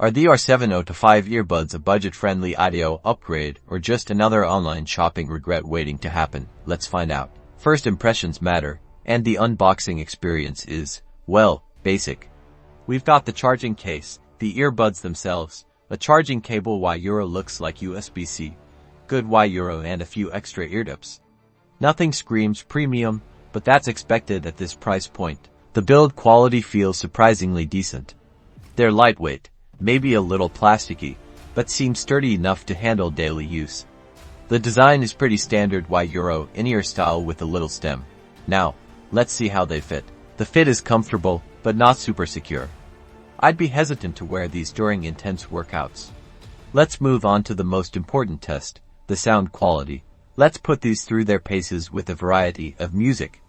Are the R7025 earbuds a budget-friendly audio upgrade or just another online shopping regret waiting to happen? Let's find out. First impressions matter, and the unboxing experience is, well, basic. We've got the charging case, the earbuds themselves, a charging cable Y looks like USB-C, good Y and a few extra eartips. Nothing screams premium, but that's expected at this price point. The build quality feels surprisingly decent. They're lightweight, maybe a little plasticky, but seem sturdy enough to handle daily use. The design is pretty standard Y in-ear style with a little stem. Now, let's see how they fit. The fit is comfortable, but not super secure. I'd be hesitant to wear these during intense workouts. Let's move on to the most important test, the sound quality. Let's put these through their paces with a variety of music.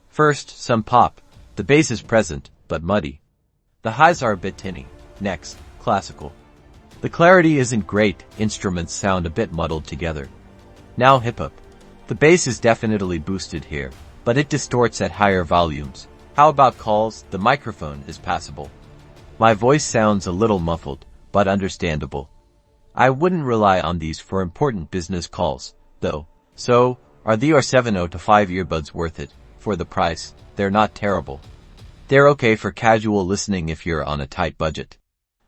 First, some pop. The bass is present, but muddy. The highs are a bit tinny. Next, classical. The clarity isn't great, instruments sound a bit muddled together. Now hip-hop. The bass is definitely boosted here, but it distorts at higher volumes. How about calls? The microphone is passable. My voice sounds a little muffled, but understandable. I wouldn't rely on these for important business calls, though. So, are the R7025 earbuds worth it? For the price, they're not terrible. They're okay for casual listening if you're on a tight budget.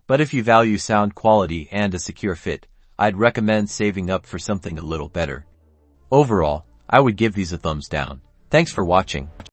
But if you value sound quality and a secure fit, I'd recommend saving up for something a little better. Overall, I would give these a thumbs down. Thanks for watching.